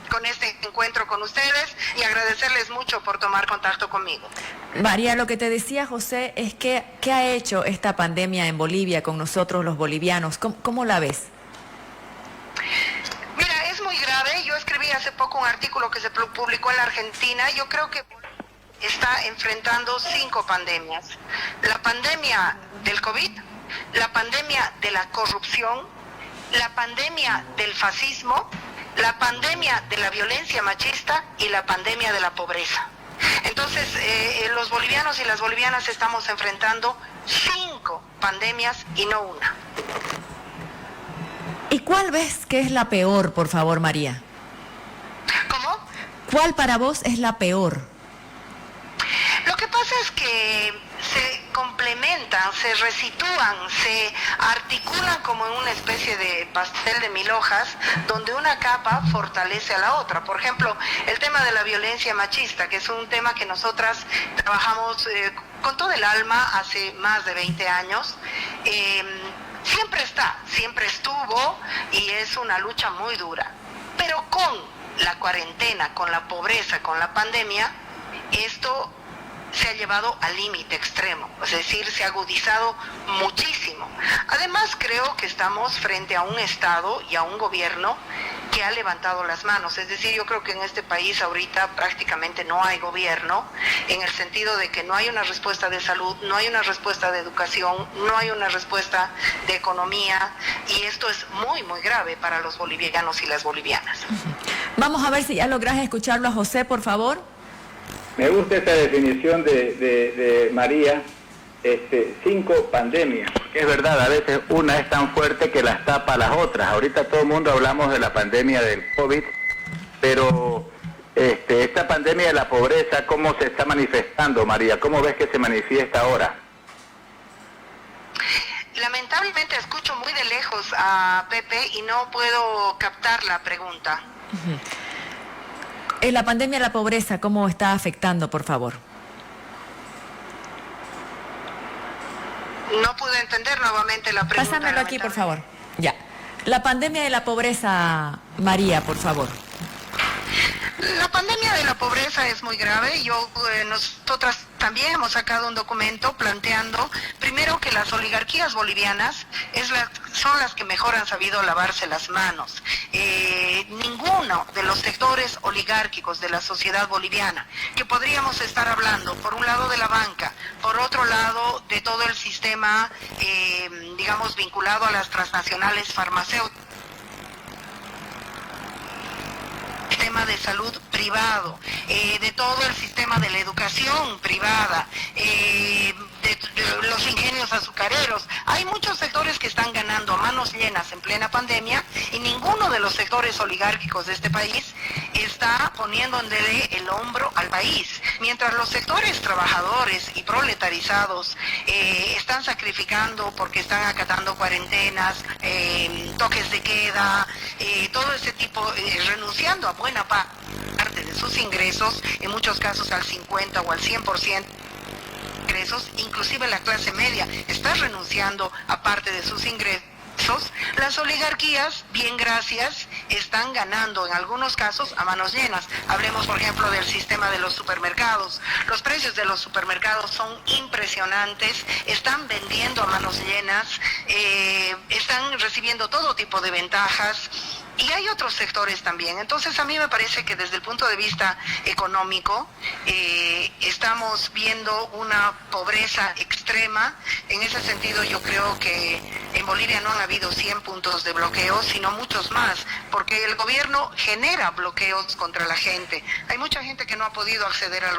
con este encuentro con ustedes y agradecerles mucho por tomar contacto conmigo. María, lo que te decía José es que ¿qué ha hecho esta pandemia en Bolivia con nosotros los bolivianos? ¿Cómo la ves? Mira, es muy grave. Yo escribí hace poco un artículo que se publicó en la Argentina. Yo creo que está enfrentando 5 pandemias. La pandemia del COVID, la pandemia de la corrupción, la pandemia del fascismo, la pandemia de la violencia machista y la pandemia de la pobreza. Entonces, los bolivianos y las bolivianas estamos enfrentando 5 pandemias y no una. ¿Y cuál ves que es la peor, por favor, María? ¿Cómo? ¿Cuál para vos es la peor? Lo que pasa es que se complementan, se resitúan, se articulan como en una especie de pastel de 1000 hojas, donde una capa fortalece a la otra. Por ejemplo, el tema de la violencia machista, que es un tema que nosotras trabajamos con todo el alma hace más de 20 años. Siempre está, siempre estuvo y es una lucha muy dura. Pero con la cuarentena, con la pobreza, con la pandemia, esto se ha llevado al límite extremo, es decir, se ha agudizado muchísimo. Además, creo que estamos frente a un Estado y a un gobierno que ha levantado las manos. Es decir, yo creo que en este país ahorita prácticamente no hay gobierno, en el sentido de que no hay una respuesta de salud, no hay una respuesta de educación, no hay una respuesta de economía, y esto es muy, muy grave para los bolivianos y las bolivianas. Vamos a ver si ya logras escucharlo a José, por favor. Me gusta esta definición de María, 5 pandemias, porque es verdad, a veces una es tan fuerte que las tapa las otras. Ahorita todo el mundo hablamos de la pandemia del COVID, pero esta pandemia de la pobreza, ¿cómo se está manifestando, María? ¿Cómo ves que se manifiesta ahora? Lamentablemente escucho muy de lejos a Pepe y no puedo captar la pregunta. La pandemia de la pobreza, ¿cómo está afectando, por favor? No pude entender nuevamente la pregunta. Pásamelo aquí, por favor. Ya. La pandemia de la pobreza, María, por favor. La pandemia de la pobreza es muy grave. Nosotras también hemos sacado un documento planteando, primero, que las oligarquías bolivianas son las que mejor han sabido lavarse las manos. Ninguno de los sectores oligárquicos de la sociedad boliviana, que podríamos estar hablando, por un lado de la banca, por otro lado de todo el sistema, digamos, vinculado a las transnacionales farmacéuticas, sistema de salud privado, de todo el sistema de la educación privada, de los ingenios azucareros. Hay muchos sectores que están ganando a manos llenas en plena pandemia y ninguno de los sectores oligárquicos de este país está poniéndole el hombro al país. Mientras los sectores trabajadores y proletarizados están sacrificando porque están acatando cuarentenas, toques de queda, todo ese tipo, renunciando a buena parte de sus ingresos, en muchos casos al 50 o al 100%, ingresos, inclusive la clase media está renunciando a parte de sus ingresos. Las oligarquías, bien gracias, están ganando en algunos casos a manos llenas. Hablemos, por ejemplo, del sistema de los supermercados. Los precios de los supermercados son impresionantes, están vendiendo a manos llenas, están recibiendo todo tipo de ventajas. Y hay otros sectores también. Entonces a mí me parece que desde el punto de vista económico estamos viendo una pobreza extrema. En ese sentido yo creo que en Bolivia no han habido 100 puntos de bloqueo, sino muchos más, porque el gobierno genera bloqueos contra la gente. Hay mucha gente que no ha podido acceder a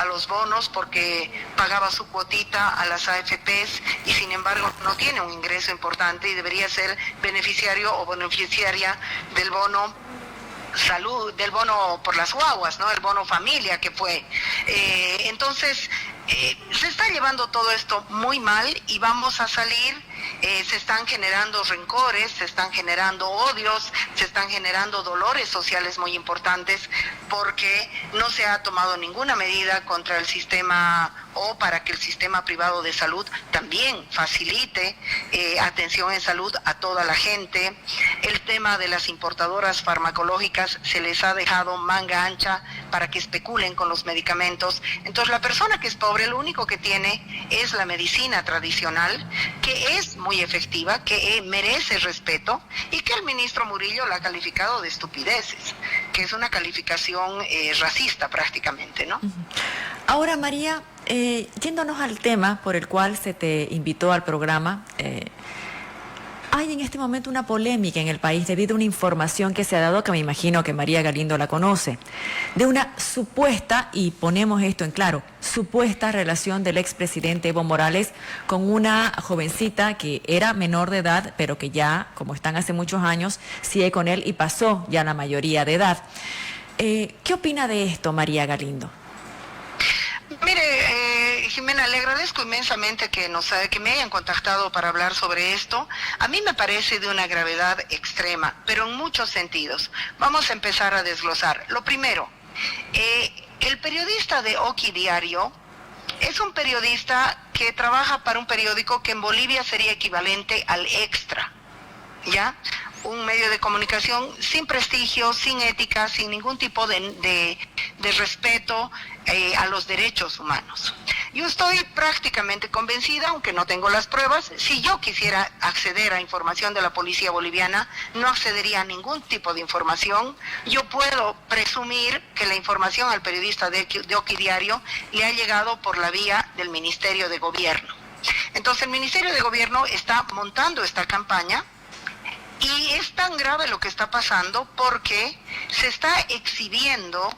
los bonos porque pagaba su cuotita a las AFPs y sin embargo no tiene un ingreso importante y debería ser beneficiario o beneficiaria del bono salud, del bono por las guaguas, ¿no? El bono familia que fue. Entonces, se está llevando todo esto muy mal y vamos a salir, se están generando rencores, se están generando odios, se están generando dolores sociales muy importantes porque no se ha tomado ninguna medida contra el sistema o para que el sistema privado de salud también facilite atención en salud a toda la gente. El tema de las importadoras farmacológicas se les ha dejado manga ancha para que especulen con los medicamentos. Entonces la persona que es pobre lo único que tiene es la medicina tradicional, que es muy efectiva, que merece respeto y que el ministro Murillo la ha calificado de estupideces, que es una calificación racista prácticamente, ¿no? Ahora, María, yéndonos al tema por el cual se te invitó al programa, hay en este momento una polémica en el país debido a una información que se ha dado, que me imagino que María Galindo la conoce, de una supuesta, y ponemos esto en claro, supuesta relación del expresidente Evo Morales con una jovencita que era menor de edad, pero que ya, como están hace muchos años, sigue con él y pasó ya la mayoría de edad. ¿Qué opina de esto, María Galindo? Mire, Jimena, le agradezco inmensamente que me hayan contactado para hablar sobre esto. A mí me parece de una gravedad extrema, pero en muchos sentidos. Vamos a empezar a desglosar. Lo primero, el periodista de Oki Diario es un periodista que trabaja para un periódico que en Bolivia sería equivalente al Extra, ¿ya? Un medio de comunicación sin prestigio, sin ética, sin ningún tipo de respeto a los derechos humanos. Yo estoy prácticamente convencida, aunque no tengo las pruebas, si yo quisiera acceder a información de la policía boliviana, no accedería a ningún tipo de información. Yo puedo presumir que la información al periodista de Oki Diario le ha llegado por la vía del Ministerio de Gobierno. Entonces el Ministerio de Gobierno está montando esta campaña. Y es tan grave lo que está pasando porque se está exhibiendo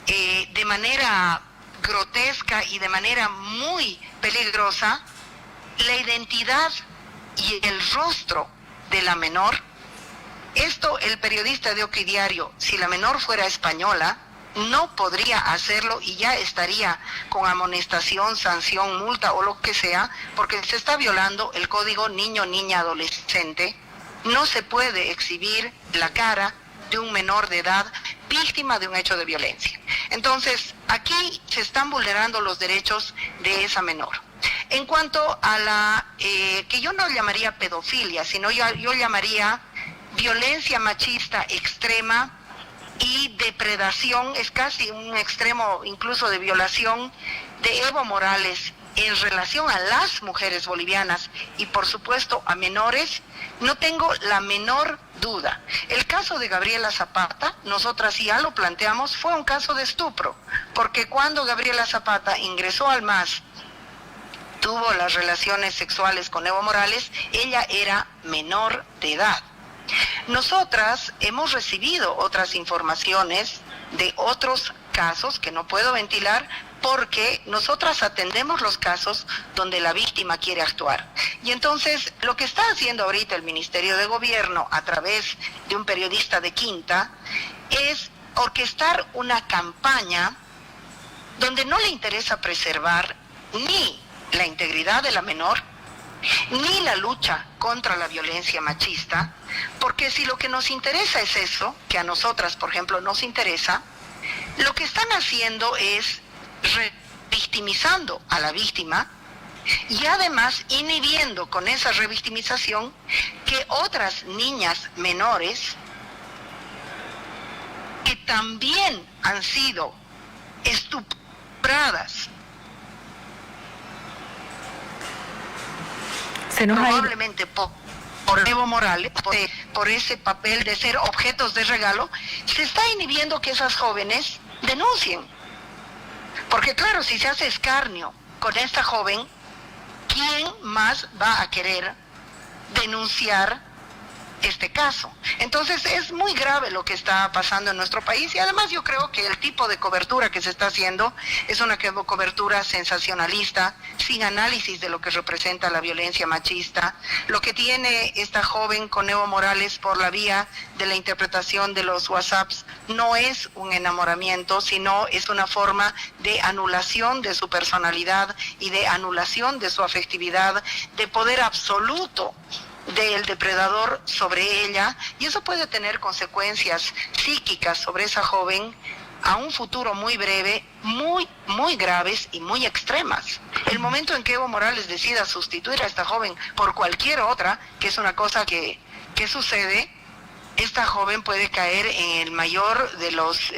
de manera grotesca y de manera muy peligrosa la identidad y el rostro de la menor. Esto el periodista de Oki Diario, si la menor fuera española, no podría hacerlo y ya estaría con amonestación, sanción, multa o lo que sea, porque se está violando el código niño, niña, adolescente. No se puede exhibir la cara de un menor de edad víctima de un hecho de violencia. Entonces, aquí se están vulnerando los derechos de esa menor. En cuanto a la, que yo no llamaría pedofilia, sino yo llamaría violencia machista extrema y depredación, es casi un extremo incluso de violación de Evo Morales en relación a las mujeres bolivianas y por supuesto a menores, no tengo la menor duda. El caso de Gabriela Zapata, nosotras ya lo planteamos, fue un caso de estupro, porque cuando Gabriela Zapata ingresó al MAS, tuvo las relaciones sexuales con Evo Morales, ella era menor de edad. Nosotras hemos recibido otras informaciones de otros casos que no puedo ventilar porque nosotras atendemos los casos donde la víctima quiere actuar. Y entonces lo que está haciendo ahorita el Ministerio de Gobierno a través de un periodista de Quinta es orquestar una campaña donde no le interesa preservar ni la integridad de la menor, ni la lucha contra la violencia machista, porque si lo que nos interesa es eso, que a nosotras, por ejemplo, nos interesa, lo que están haciendo es revictimizando a la víctima y además inhibiendo con esa revictimización que otras niñas menores que también han sido estupradas probablemente por Evo Morales, por ese papel de ser objetos de regalo, se está inhibiendo que esas jóvenes denuncien. Porque claro, si se hace escarnio con esta joven, ¿quién más va a querer denunciar este caso? Entonces es muy grave lo que está pasando en nuestro país y además yo creo que el tipo de cobertura que se está haciendo es una cobertura sensacionalista, sin análisis de lo que representa la violencia machista. Lo que tiene esta joven con Evo Morales por la vía de la interpretación de los WhatsApps no es un enamoramiento, sino es una forma de anulación de su personalidad y de anulación de su afectividad, de poder absoluto del depredador sobre ella, y eso puede tener consecuencias psíquicas sobre esa joven a un futuro muy breve, muy graves y muy extremas. El momento en que Evo Morales decida sustituir a esta joven por cualquier otra, que es una cosa que sucede, esta joven puede caer en el mayor de los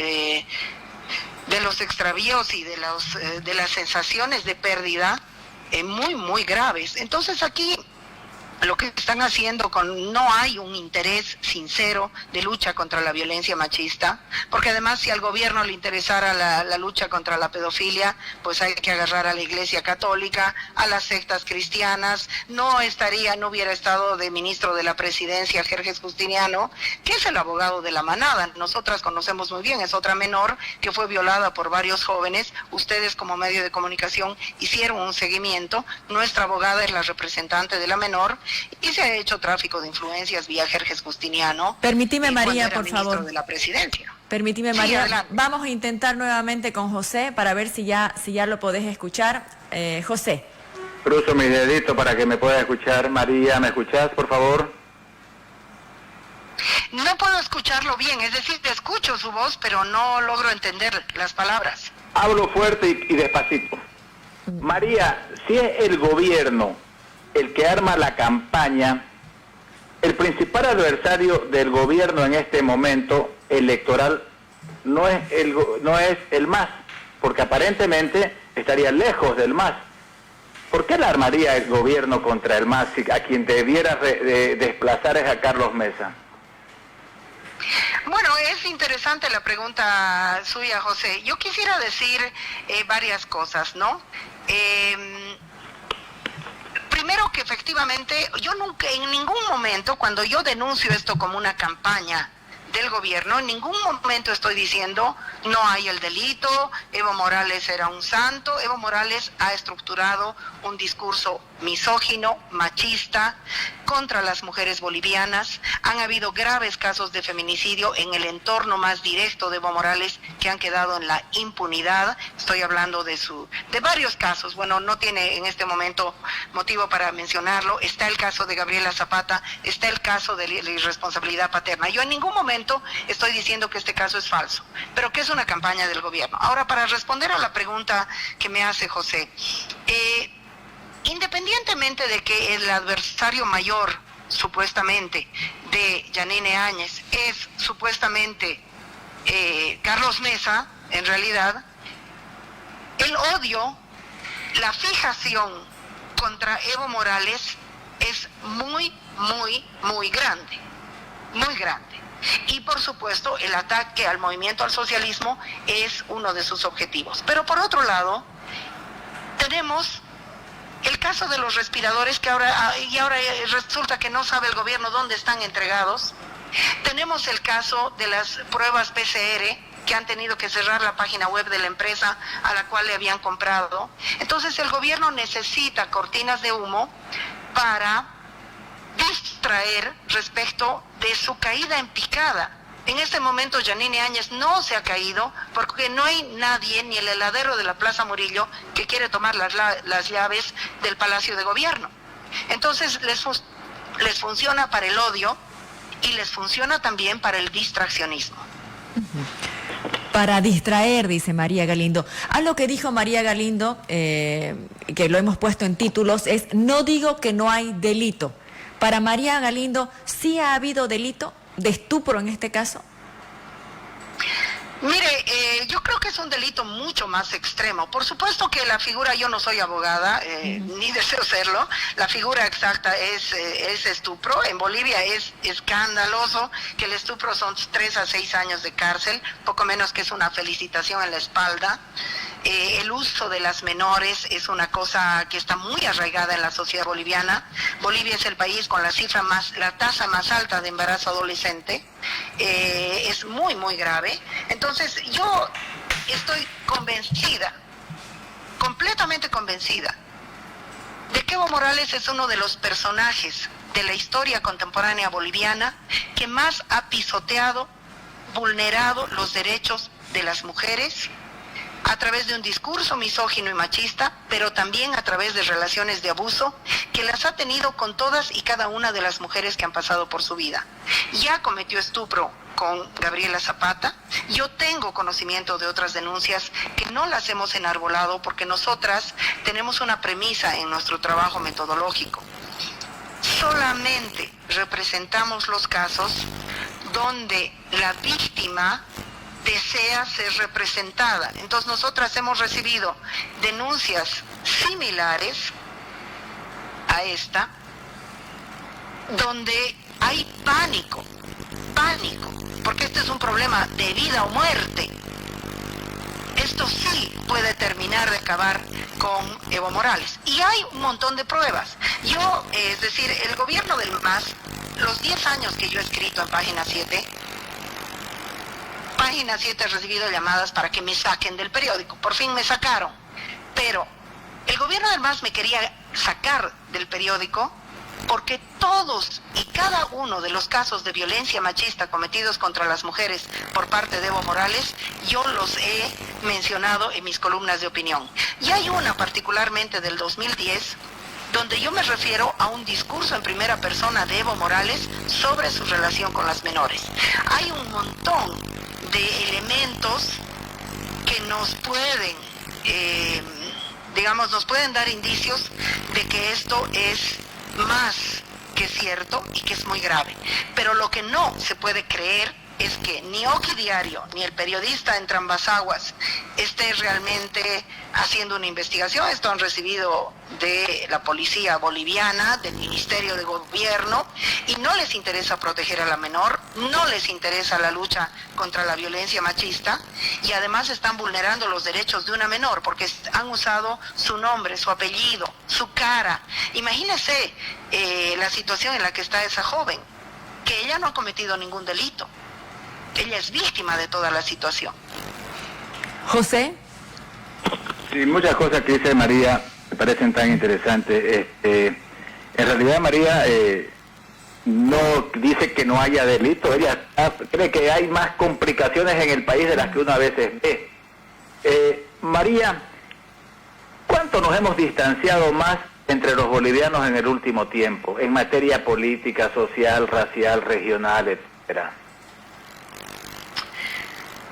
extravíos y de las sensaciones de pérdida muy graves. Entonces aquí lo que están haciendo no hay un interés sincero de lucha contra la violencia machista, porque además si al gobierno le interesara la lucha contra la pedofilia, pues hay que agarrar a la Iglesia Católica, a las sectas cristianas. No hubiera estado de ministro de la Presidencia Jerjes Justiniano, que es el abogado de la manada. Nosotras conocemos muy bien, es otra menor que fue violada por varios jóvenes. Ustedes como medio de comunicación hicieron un seguimiento. Nuestra abogada es la representante de la menor, y se ha hecho tráfico de influencias vía Jerjes Justiniano. Permíteme, María, por favor. De la presidencia. Permíteme, María. Sí, vamos a intentar nuevamente con José para ver si ya lo podés escuchar. José. Cruzo mi dedito para que me pueda escuchar. María, ¿me escuchás, por favor? No puedo escucharlo bien, es decir, te escucho su voz, pero no logro entender las palabras. Hablo fuerte y despacito. María, si es el gobierno el que arma la campaña, el principal adversario del gobierno en este momento electoral no es el MAS, porque aparentemente estaría lejos del MAS. ¿Por qué la armaría el gobierno contra el MAS si a quien debiera desplazar es a Carlos Mesa? Bueno, es interesante la pregunta suya, José. Yo quisiera decir varias cosas, ¿no? Primero que efectivamente, yo nunca, en ningún momento, cuando yo denuncio esto como una campaña del gobierno, en ningún momento estoy diciendo no hay el delito, Evo Morales era un santo. Evo Morales ha estructurado un discurso misógino, machista, contra las mujeres bolivianas. Han habido graves casos de feminicidio en el entorno más directo de Evo Morales que han quedado en la impunidad. Estoy hablando de varios casos. Bueno, no tiene en este momento motivo para mencionarlo. Está el caso de Gabriela Zapata, está el caso de la irresponsabilidad paterna. Yo en ningún momento estoy diciendo que este caso es falso, pero que es una campaña del gobierno. Ahora, para responder a la pregunta que me hace José, independientemente de que el adversario mayor, supuestamente, de Yanine Áñez es supuestamente Carlos Mesa, en realidad, el odio, la fijación contra Evo Morales es muy grande, muy grande. Y por supuesto el ataque al movimiento al socialismo es uno de sus objetivos. Pero por otro lado, tenemos el caso de los respiradores que ahora resulta que no sabe el gobierno dónde están entregados. Tenemos el caso de las pruebas PCR que han tenido que cerrar la página web de la empresa a la cual le habían comprado. Entonces el gobierno necesita cortinas de humo para distraer respecto de su caída en picada. En este momento Yanine Áñez no se ha caído porque no hay nadie, ni el heladero de la Plaza Murillo, que quiere tomar las llaves del Palacio de Gobierno. Entonces les funciona para el odio y les funciona también para el distraccionismo. Para distraer, dice María Galindo. Algo que dijo María Galindo, que lo hemos puesto en títulos, es: no digo que no hay delito. Para María Galindo, ¿sí ha habido delito de estupro en este caso? Mire, yo creo que es un delito mucho más extremo. Por supuesto que la figura, yo no soy abogada, ni deseo serlo, la figura exacta es estupro. En Bolivia es escandaloso que el estupro son 3 a 6 años de cárcel, poco menos que es una felicitación en la espalda. El uso de las menores es una cosa que está muy arraigada en la sociedad boliviana. Bolivia es el país con la tasa más alta de embarazo adolescente. Es muy grave. Entonces yo estoy convencida, completamente convencida, de que Evo Morales es uno de los personajes de la historia contemporánea boliviana que más ha pisoteado, vulnerado los derechos de las mujeres a través de un discurso misógino y machista, pero también a través de relaciones de abuso que las ha tenido con todas y cada una de las mujeres que han pasado por su vida. Ya cometió estupro con Gabriela Zapata. Yo tengo conocimiento de otras denuncias que no las hemos enarbolado porque nosotras tenemos una premisa en nuestro trabajo metodológico. Solamente representamos los casos donde la víctima desea ser representada. Entonces nosotras hemos recibido denuncias similares a esta, donde hay pánico, porque este es un problema de vida o muerte. Esto sí puede terminar de acabar con Evo Morales. Y hay un montón de pruebas. Es decir, el gobierno del MAS, los 10 años que yo he escrito en Página 7 ha recibido llamadas para que me saquen del periódico. Por fin me sacaron. Pero el gobierno del MAS me quería sacar del periódico porque todos y cada uno de los casos de violencia machista cometidos contra las mujeres por parte de Evo Morales, yo los he mencionado en mis columnas de opinión. Y hay una particularmente del 2010, donde yo me refiero a un discurso en primera persona de Evo Morales sobre su relación con las menores. Hay un montón de elementos que nos pueden, nos pueden dar indicios de que esto es más que cierto y que es muy grave. Pero lo que no se puede creer es que ni Oki Diario ni el periodista en Trambasaguas esté realmente haciendo una investigación. Esto han recibido de la policía boliviana, del Ministerio de Gobierno, y no les interesa proteger a la menor, no les interesa la lucha contra la violencia machista, y además están vulnerando los derechos de una menor porque han usado su nombre, su apellido, su cara. Imagínense la situación en la que está esa joven, que ella no ha cometido ningún delito. Ella es víctima de toda la situación. José. Sí, muchas cosas que dice María me parecen tan interesantes. En realidad María no dice que no haya delito. Ella cree que hay más complicaciones en el país de las que uno a veces ve. María, ¿cuánto nos hemos distanciado más entre los bolivianos en el último tiempo, en materia política, social, racial, regional, etcétera?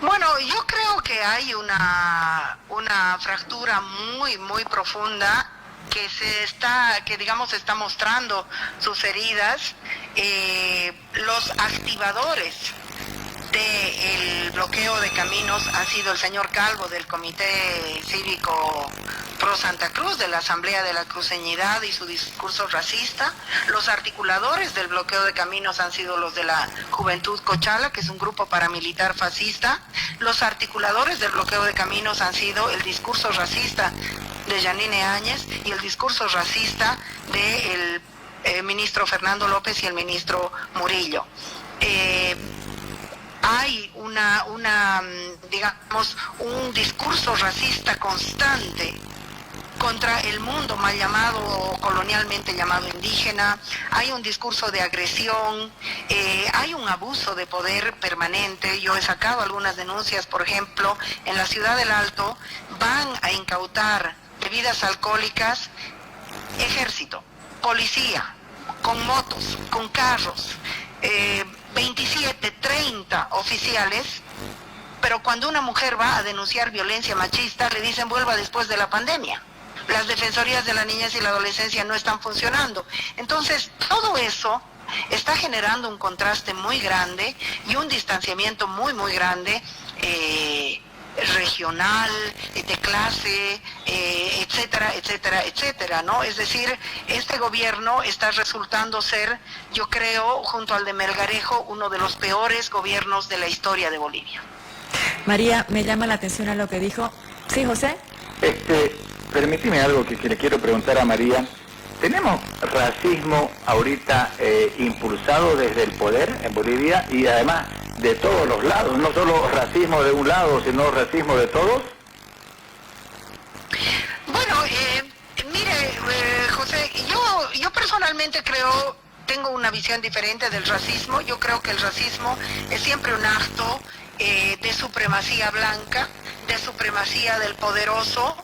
Bueno, yo creo que hay una fractura muy, muy profunda que está mostrando sus heridas. Los activadores del bloqueo de caminos ha sido el señor Calvo del Comité Cívico Pro Santa Cruz, de la Asamblea de la Cruceñidad y su discurso racista. Los articuladores del bloqueo de caminos han sido los de la Juventud Cochala, que es un grupo paramilitar fascista. Los articuladores del bloqueo de caminos han sido el discurso racista de Yanine Áñez y el discurso racista del ministro Fernando López y el ministro Murillo. Hay un discurso racista constante contra el mundo mal llamado o colonialmente llamado indígena. Hay un discurso de agresión, hay un abuso de poder permanente. Yo he sacado algunas denuncias, por ejemplo, en la ciudad del Alto van a incautar bebidas alcohólicas, ejército, policía, con motos, con carros, 27, 30 oficiales, pero cuando una mujer va a denunciar violencia machista le dicen vuelva después de la pandemia. Las defensorías de la niñez y la adolescencia no están funcionando. Entonces, todo eso está generando un contraste muy grande y un distanciamiento muy, muy grande, regional, de clase, etcétera, etcétera, etcétera, ¿no? Es decir, este gobierno está resultando ser, yo creo, junto al de Melgarejo, uno de los peores gobiernos de la historia de Bolivia. María, me llama la atención a lo que dijo. ¿Sí, José? Permíteme algo que le quiero preguntar a María. ¿Tenemos racismo ahorita impulsado desde el poder en Bolivia y además de todos los lados? No solo racismo de un lado, sino racismo de todos. Bueno, mire, José, yo personalmente tengo una visión diferente del racismo. Yo creo que el racismo es siempre un acto de supremacía blanca, de supremacía del poderoso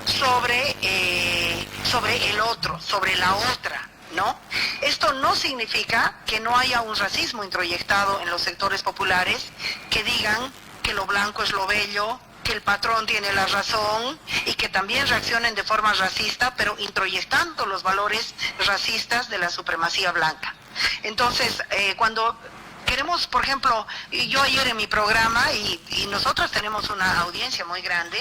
sobre el otro, sobre la otra. ¿no? Esto no significa que no haya un racismo introyectado en los sectores populares que digan que lo blanco es lo bello, que el patrón tiene la razón y que también reaccionen de forma racista, pero introyectando los valores racistas de la supremacía blanca. Entonces, cuando queremos, por ejemplo, yo ayer en mi programa, y nosotros tenemos una audiencia muy grande,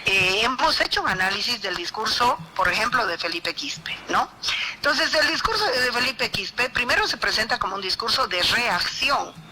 hemos hecho un análisis del discurso, por ejemplo, de Felipe Quispe, ¿no? Entonces, el discurso de Felipe Quispe primero se presenta como un discurso de reacción.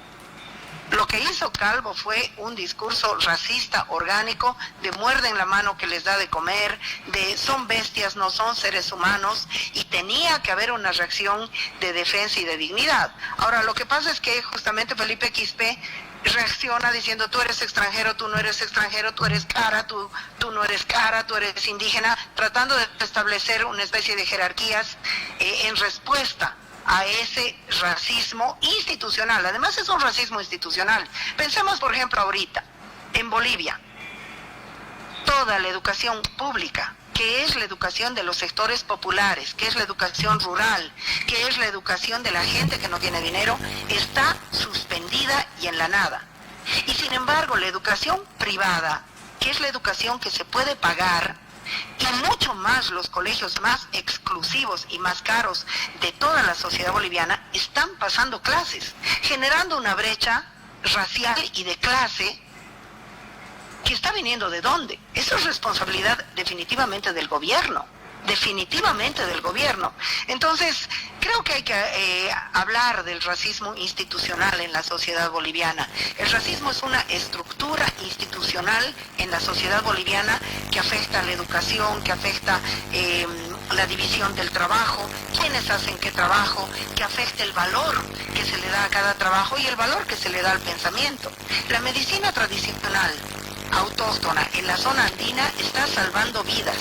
Lo que hizo Calvo fue un discurso racista, orgánico, de muerden la mano que les da de comer, de son bestias, no son seres humanos, y tenía que haber una reacción de defensa y de dignidad. Ahora, lo que pasa es que justamente Felipe Quispe reacciona diciendo tú eres extranjero, tú no eres extranjero, tú eres cara, tú no eres cara, tú eres indígena, tratando de establecer una especie de jerarquías en respuesta a ese racismo institucional. Además es un racismo institucional. Pensemos, por ejemplo, ahorita, en Bolivia, toda la educación pública, que es la educación de los sectores populares, que es la educación rural, que es la educación de la gente que no tiene dinero, está suspendida y en la nada. Y sin embargo, la educación privada, que es la educación que se puede pagar, y mucho más los colegios más exclusivos y más caros de toda la sociedad boliviana, están pasando clases, generando una brecha racial y de clase que está viniendo ¿de dónde? Eso es responsabilidad definitivamente del gobierno. Definitivamente del gobierno. Entonces, creo que hay que hablar del racismo institucional en la sociedad boliviana. El racismo es una estructura institucional en la sociedad boliviana que afecta la educación, que afecta la división del trabajo, quiénes hacen qué trabajo, que afecta el valor que se le da a cada trabajo y el valor que se le da al pensamiento. La medicina tradicional autóctona en la zona andina está salvando vidas.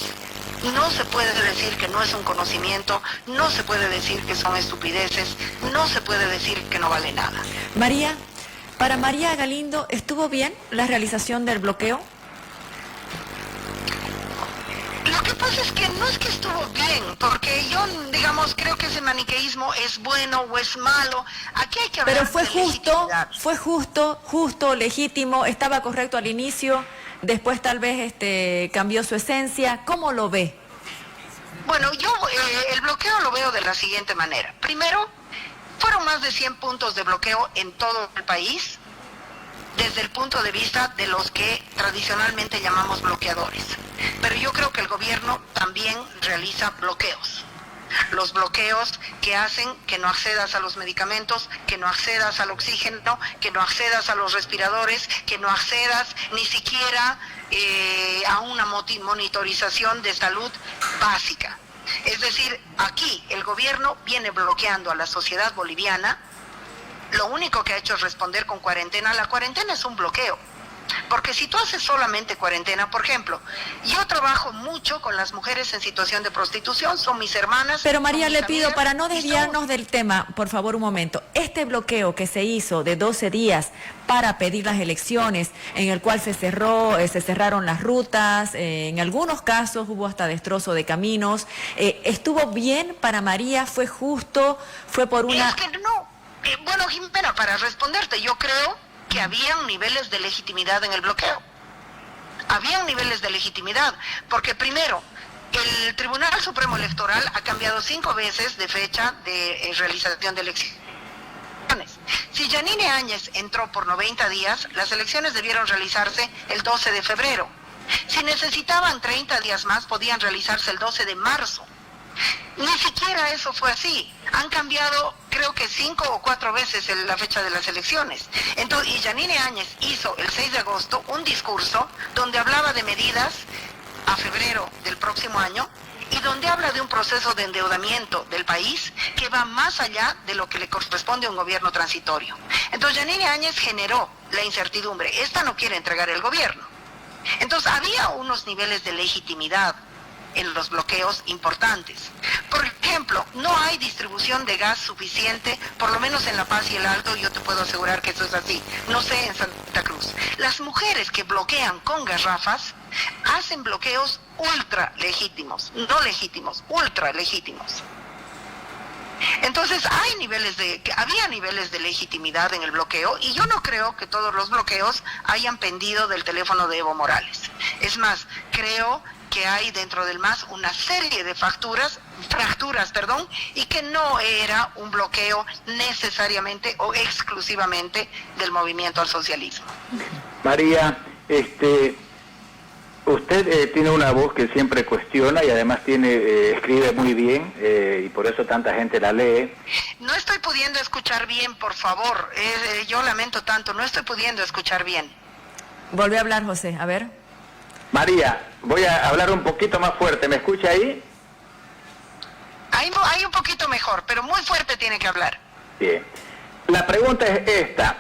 No se puede decir que no es un conocimiento, no se puede decir que son estupideces, no se puede decir que no vale nada. María, para María Galindo, ¿estuvo bien la realización del bloqueo? Lo que pasa es que no es que estuvo bien, porque yo, digamos, creo que ese maniqueísmo es bueno o es malo. Aquí hay que hablar. Pero fue justo, legítimo, estaba correcto al inicio. Después tal vez cambió su esencia. ¿Cómo lo ve? Bueno, yo el bloqueo lo veo de la siguiente manera. Primero, fueron más de 100 puntos de bloqueo en todo el país, desde el punto de vista de los que tradicionalmente llamamos bloqueadores. Pero yo creo que el gobierno también realiza bloqueos. Los bloqueos que hacen que no accedas a los medicamentos, que no accedas al oxígeno, que no accedas a los respiradores, que no accedas ni siquiera a una monitorización de salud básica. Es decir, aquí el gobierno viene bloqueando a la sociedad boliviana. Lo único que ha hecho es responder con cuarentena. La cuarentena es un bloqueo. Porque si tú haces solamente cuarentena, por ejemplo, yo trabajo mucho con las mujeres en situación de prostitución, son mis hermanas. Pero María, le pido, para no desviarnos del tema, por favor un momento, este bloqueo que se hizo de 12 días para pedir las elecciones, en el cual se cerraron las rutas, en algunos casos hubo hasta destrozo de caminos, ¿estuvo bien para María? ¿Fue justo? ¿Fue por una...? Es que no, bueno, Jimena, para responderte, yo creo que habían niveles de legitimidad en el bloqueo. Habían niveles de legitimidad, porque primero, el Tribunal Supremo Electoral ha cambiado 5 veces de fecha de realización de elecciones. Si Yanine Áñez entró por 90 días, las elecciones debieron realizarse el 12 de febrero. Si necesitaban 30 días más, podían realizarse el 12 de marzo. Ni siquiera eso fue así. Han cambiado, creo que 5 o 4 veces la fecha de las elecciones. Entonces, y Yanine Áñez hizo el 6 de agosto un discurso donde hablaba de medidas a febrero del próximo año y donde habla de un proceso de endeudamiento del país que va más allá de lo que le corresponde a un gobierno transitorio. Entonces, Yanine Áñez generó la incertidumbre. Esta no quiere entregar el gobierno. Entonces, había unos niveles de legitimidad en los bloqueos importantes. Por ejemplo, no hay distribución de gas suficiente, por lo menos en La Paz y el Alto, yo te puedo asegurar que eso es así. No sé en Santa Cruz. Las mujeres que bloquean con garrafas hacen bloqueos ultra legítimos, no legítimos, ultra legítimos. Entonces había niveles de legitimidad en el bloqueo, y yo no creo que todos los bloqueos hayan pendido del teléfono de Evo Morales. Es más, creo que hay dentro del MAS una serie de fracturas, y que no era un bloqueo necesariamente o exclusivamente del movimiento al socialismo. María, usted tiene una voz que siempre cuestiona y además escribe muy bien, y por eso tanta gente la lee. No estoy pudiendo escuchar bien, por favor. Yo lamento tanto, no estoy pudiendo escuchar bien. Volví a hablar, José, a ver. María, voy a hablar un poquito más fuerte, ¿me escucha ahí? Hay un poquito mejor, pero muy fuerte tiene que hablar. Bien. La pregunta es esta.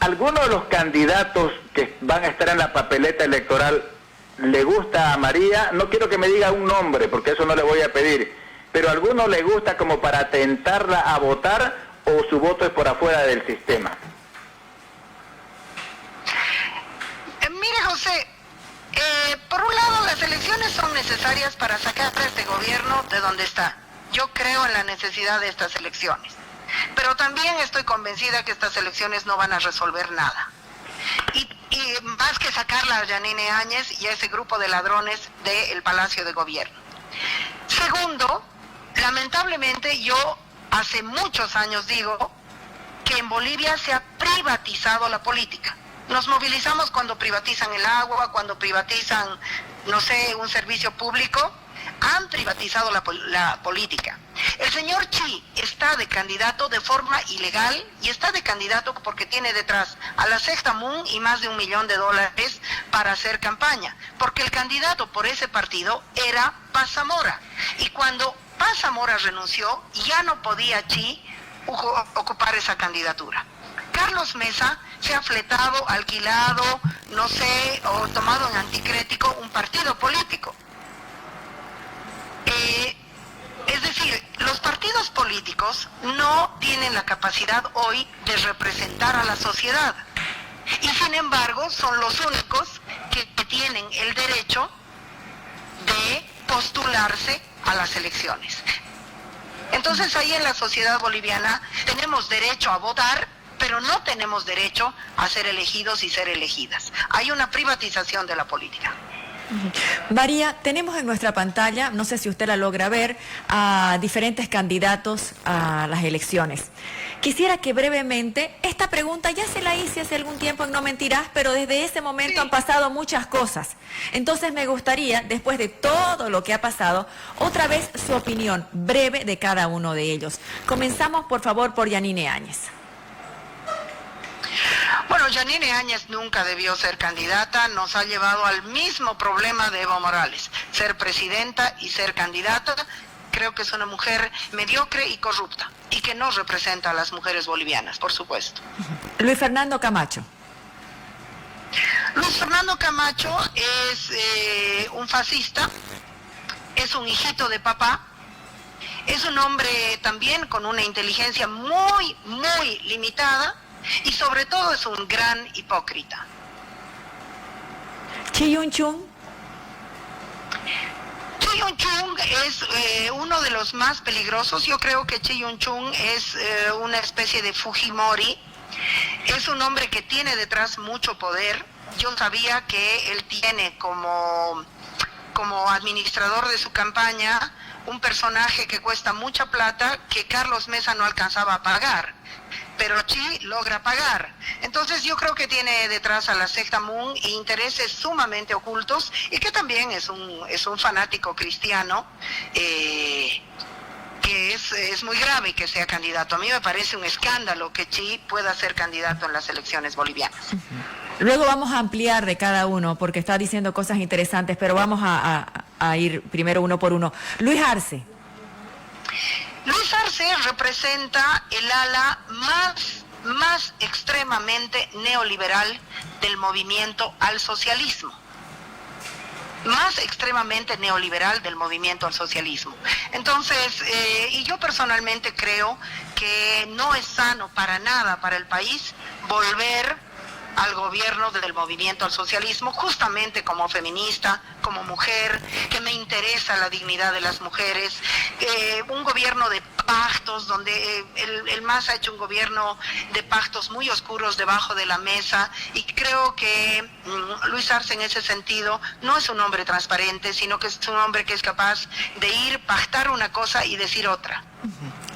¿Alguno de los candidatos que van a estar en la papeleta electoral le gusta a María? No quiero que me diga un nombre, porque eso no le voy a pedir, pero ¿alguno le gusta como para tentarla a votar, o su voto es por afuera del sistema? Mire, José, por un lado, las elecciones son necesarias para sacar a este gobierno de donde está. Yo creo en la necesidad de estas elecciones, pero también estoy convencida que estas elecciones no van a resolver nada. Y más que sacarla a Yanine Áñez y a ese grupo de ladrones del Palacio de Gobierno. Segundo, lamentablemente yo hace muchos años digo que en Bolivia se ha privatizado la política. Nos movilizamos cuando privatizan el agua, cuando privatizan, no sé, un servicio público. Han privatizado la política. El señor Chi está de candidato de forma ilegal, y está de candidato porque tiene detrás a la Sexta Moon y más de $1 millón para hacer campaña, porque el candidato por ese partido era Paz Zamora, y cuando Paz Zamora renunció ya no podía Chi ocupar esa candidatura. Carlos Mesa se ha fletado, alquilado, no sé, o tomado en anticrético un partido político. Es decir, los partidos políticos no tienen la capacidad hoy de representar a la sociedad, y sin embargo son los únicos que tienen el derecho de postularse a las elecciones. Entonces ahí en la sociedad boliviana tenemos derecho a votar, pero no tenemos derecho a ser elegidos y ser elegidas. Hay una privatización de la política. María, tenemos en nuestra pantalla, no sé si usted la logra ver, a diferentes candidatos a las elecciones. Quisiera que brevemente, esta pregunta ya se la hice hace algún tiempo en No Mentirás, pero desde ese momento han pasado muchas cosas. Entonces me gustaría, después de todo lo que ha pasado, otra vez su opinión breve de cada uno de ellos. Comenzamos, por favor, por Yanine Áñez. Bueno, Yanine Áñez nunca debió ser candidata, nos ha llevado al mismo problema de Evo Morales, ser presidenta y ser candidata. Creo que es una mujer mediocre y corrupta, y que no representa a las mujeres bolivianas, por supuesto. Luis Fernando Camacho. Luis Fernando Camacho es un fascista, es un hijito de papá, es un hombre también con una inteligencia muy, muy limitada, y sobre todo es un gran hipócrita. Chi Yun-chung. Chi Yun-chung es uno de los más peligrosos. Yo creo que Chi Yun-chung es una especie de Fujimori. Es un hombre que tiene detrás mucho poder. Yo sabía que él tiene como administrador de su campaña un personaje que cuesta mucha plata, que Carlos Mesa no alcanzaba a pagar, pero Chi logra pagar. Entonces yo creo que tiene detrás a la Sexta Moon intereses sumamente ocultos, y que también es un fanático cristiano, que es muy grave que sea candidato. A mí me parece un escándalo que Chi pueda ser candidato en las elecciones bolivianas. Luego vamos a ampliar de cada uno, porque está diciendo cosas interesantes, pero vamos a ir primero uno por uno. Luis Arce. Luis Arce representa el ala más extremadamente neoliberal del movimiento al socialismo. Más extremadamente neoliberal del movimiento al socialismo. Entonces, y yo personalmente creo que no es sano para nada para el país volver al gobierno del movimiento al socialismo, justamente como feminista, como mujer, que me interesa la dignidad de las mujeres, un gobierno de pactos, donde el MAS ha hecho un gobierno de pactos muy oscuros debajo de la mesa, y creo que Luis Arce en ese sentido no es un hombre transparente, sino que es un hombre que es capaz de ir, pactar una cosa y decir otra.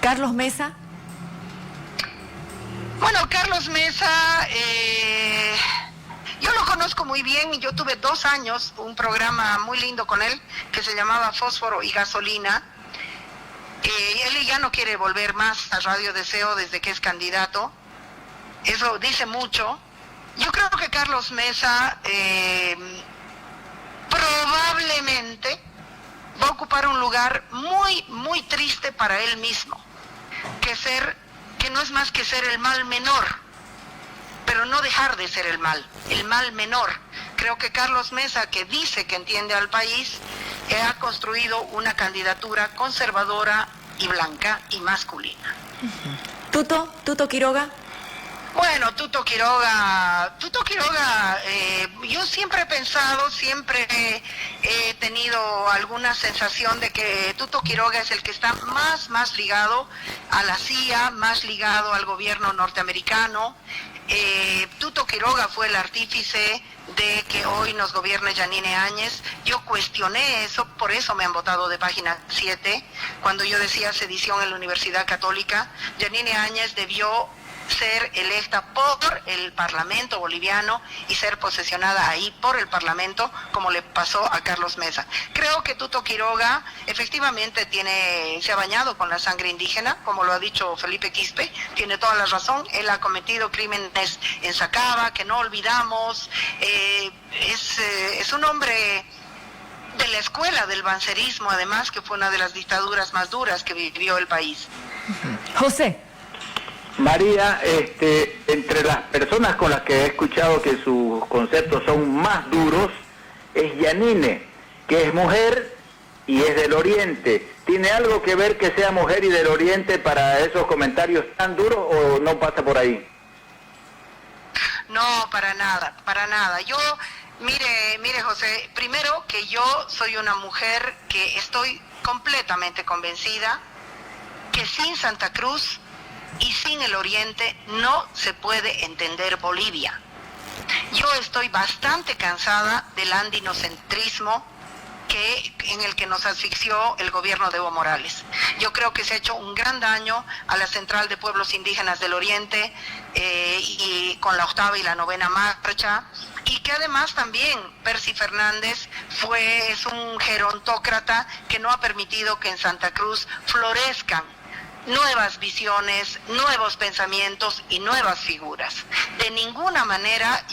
Carlos Mesa. Bueno, Carlos Mesa, yo lo conozco muy bien y yo tuve 2 años un programa muy lindo con él que se llamaba Fósforo y Gasolina. Él ya no quiere volver más a Radio Deseo desde que es candidato. Eso dice mucho. Yo creo que Carlos Mesa probablemente va a ocupar un lugar muy, muy triste para él mismo, que no es más que ser el mal menor, pero no dejar de ser el mal menor. Creo que Carlos Mesa, que dice que entiende al país, ha construido una candidatura conservadora y blanca y masculina. Tuto Quiroga. Bueno, Tuto Quiroga, yo siempre he pensado, siempre he tenido alguna sensación de que Tuto Quiroga es el que está más ligado a la CIA, más ligado al gobierno norteamericano. Tuto Quiroga fue el artífice de que hoy nos gobierne Yanine Áñez. Yo cuestioné eso, por eso me han votado de página 7, cuando yo decía sedición en la Universidad Católica. Yanine Áñez debió ser electa por el Parlamento boliviano y ser posesionada ahí por el Parlamento, como le pasó a Carlos Mesa. Creo que Tuto Quiroga efectivamente se ha bañado con la sangre indígena, como lo ha dicho Felipe Quispe, tiene toda la razón. Él ha cometido crímenes en Sacaba, que no olvidamos. Es un hombre de la escuela del bancerismo, además, que fue una de las dictaduras más duras que vivió el país. José. María, entre las personas con las que he escuchado que sus conceptos son más duros, es Yanine, que es mujer y es del Oriente. ¿Tiene algo que ver que sea mujer y del Oriente para esos comentarios tan duros o no pasa por ahí? No, para nada. Mire José, primero que yo soy una mujer que estoy completamente convencida que sin Santa Cruz y sin el Oriente no se puede entender Bolivia. Yo estoy bastante cansada del andinocentrismo en el que nos asfixió el gobierno de Evo Morales. Yo creo que se ha hecho un gran daño a la Central de Pueblos Indígenas del Oriente y con la 8ª y la 9ª marcha, y que además también Percy Fernández es un gerontócrata que no ha permitido que en Santa Cruz florezcan nuevas visiones, nuevos pensamientos y nuevas figuras. De ninguna manera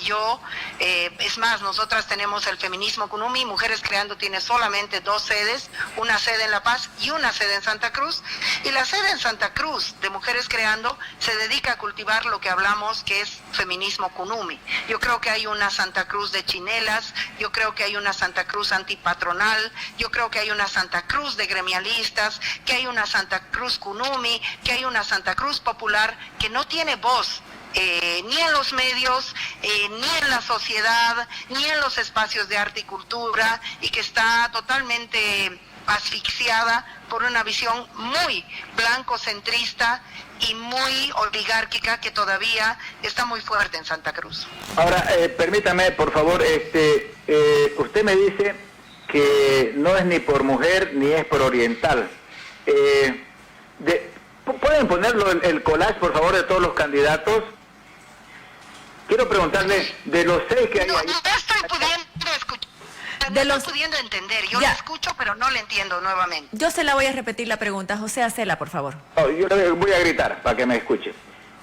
es más, nosotras tenemos el feminismo Kunumi, Mujeres Creando tiene solamente 2 sedes, una sede en La Paz y una sede en Santa Cruz, y la sede en Santa Cruz de Mujeres Creando se dedica a cultivar lo que hablamos que es feminismo Kunumi. Yo creo que hay una Santa Cruz de chinelas, yo creo que hay una Santa Cruz antipatronal, yo creo que hay una Santa Cruz de gremialistas, que hay una Santa Cruz Kunumi, que hay una Santa Cruz popular que no tiene voz ni en los medios, ni en la sociedad, ni en los espacios de arte y cultura, y que está totalmente asfixiada por una visión muy blancocentrista y muy oligárquica que todavía está muy fuerte en Santa Cruz. Ahora, permítame, por favor, usted me dice que no es ni por mujer ni es por oriental. ¿Pueden ponerlo el collage, por favor, de todos los candidatos? Quiero preguntarle, de los 6 que hay ahí... No estoy pudiendo escuchar, estoy pudiendo entender. Yo la escucho, pero no la entiendo nuevamente. Yo se la voy a repetir la pregunta. José, hacela, por favor. Oh, yo le voy a gritar para que me escuche.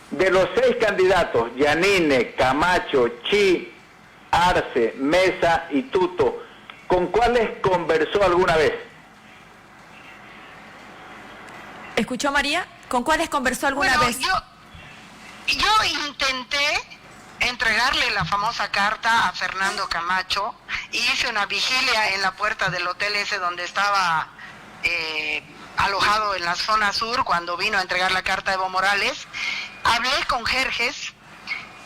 De los 6 candidatos, Yanine, Camacho, Chi, Arce, Mesa y Tuto, ¿con cuáles conversó alguna vez? ¿Escuchó, María? ¿Con cuáles conversó alguna vez? Yo intenté entregarle la famosa carta a Fernando Camacho y hice una vigilia en la puerta del hotel ese donde estaba alojado en la zona sur cuando vino a entregar la carta a Evo Morales. Hablé con Jerjes,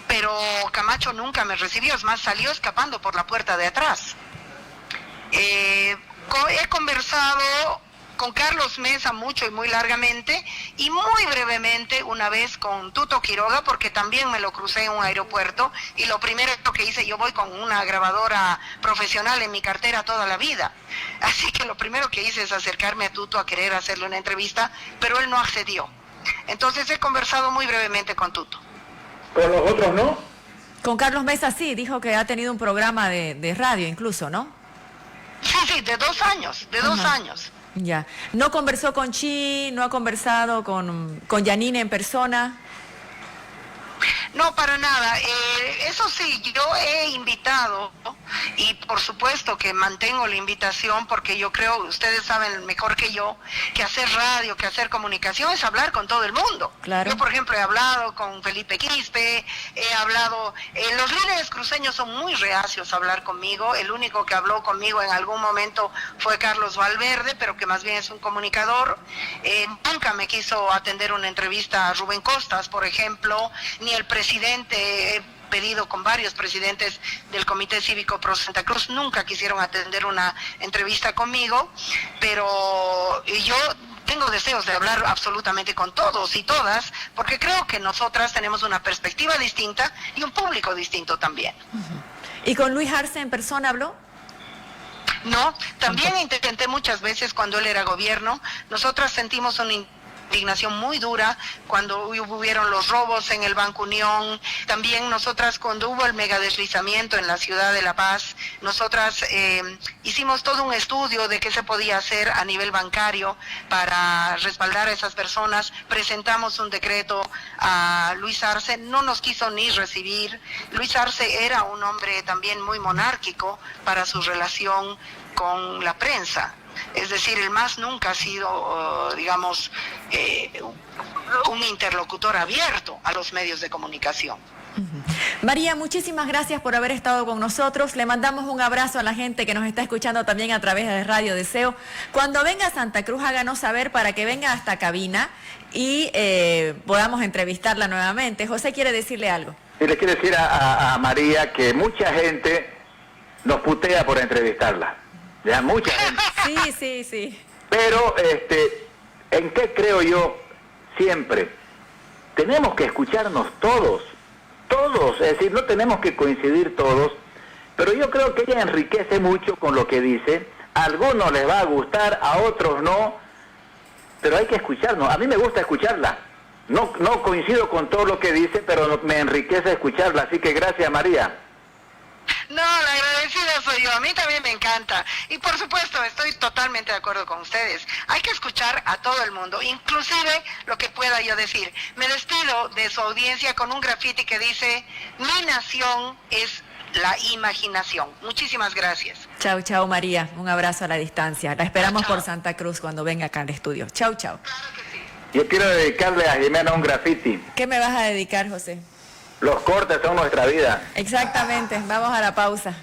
pero Camacho nunca me recibió, es más, salió escapando por la puerta de atrás. He conversado con Carlos Mesa mucho y muy largamente, y muy brevemente una vez con Tuto Quiroga, porque también me lo crucé en un aeropuerto, y lo primero que hice, yo voy con una grabadora profesional en mi cartera toda la vida, así que lo primero que hice es acercarme a Tuto a querer hacerle una entrevista, pero él no accedió. Entonces he conversado muy brevemente con Tuto. ¿Con los otros no? Con Carlos Mesa sí, dijo que ha tenido un programa de radio incluso, ¿no? Sí, de 2 años, de 2 años. Ya. ¿No conversó con Chi, no ha conversado con Yanine en persona? No, para nada. Eso sí, yo he invitado, ¿no? Y por supuesto que mantengo la invitación porque yo creo, ustedes saben mejor que yo, que hacer radio, que hacer comunicación es hablar con todo el mundo. Claro. Yo, por ejemplo, he hablado con Felipe Quispe, he hablado, los líderes cruceños son muy reacios a hablar conmigo. El único que habló conmigo en algún momento fue Carlos Valverde, pero que más bien es un comunicador. Nunca me quiso atender una entrevista a Rubén Costas, por ejemplo, ni el presidente. He pedido con varios presidentes del Comité Cívico Pro Santa Cruz, nunca quisieron atender una entrevista conmigo, pero yo tengo deseos de hablar absolutamente con todos y todas, porque creo que nosotras tenemos una perspectiva distinta y un público distinto también. ¿Y con Luis Arce en persona habló? No, también intenté muchas veces cuando él era gobierno. Nosotras sentimos una indignación muy dura cuando hubieron los robos en el Banco Unión. También nosotras cuando hubo el megadeslizamiento en la ciudad de La Paz, nosotras hicimos todo un estudio de qué se podía hacer a nivel bancario para respaldar a esas personas. Presentamos un decreto a Luis Arce, no nos quiso ni recibir. Luis Arce era un hombre también muy monárquico para su relación con la prensa. Es decir, el MAS nunca ha sido, digamos, un interlocutor abierto a los medios de comunicación. María, muchísimas gracias por haber estado con nosotros. Le mandamos un abrazo a la gente que nos está escuchando también a través de Radio Deseo. Cuando venga a Santa Cruz, háganos saber para que venga hasta cabina y podamos entrevistarla nuevamente. José quiere decirle algo. Y le quiero decir a María que mucha gente nos putea por entrevistarla. Ya, mucha gente. Sí. Pero, ¿en qué creo yo siempre? Tenemos que escucharnos todos, es decir, no tenemos que coincidir todos, pero yo creo que ella enriquece mucho con lo que dice. A algunos les va a gustar, a otros no, pero hay que escucharnos. A mí me gusta escucharla. No coincido con todo lo que dice, pero me enriquece escucharla, así que gracias, María. No, la agradecida soy yo, a mí también me encanta. Y por supuesto, estoy totalmente de acuerdo con ustedes. Hay que escuchar a todo el mundo, inclusive lo que pueda yo decir. Me despido de su audiencia con un graffiti que dice: mi nación es la imaginación. Muchísimas gracias. Chau, María. Un abrazo a la distancia. La esperamos Chau. por Santa Cruz cuando venga acá al estudio. Chau. Claro que sí. Yo quiero dedicarle a Jimena un graffiti. ¿Qué me vas a dedicar, José? Los cortes son nuestra vida. Exactamente. Vamos a la pausa.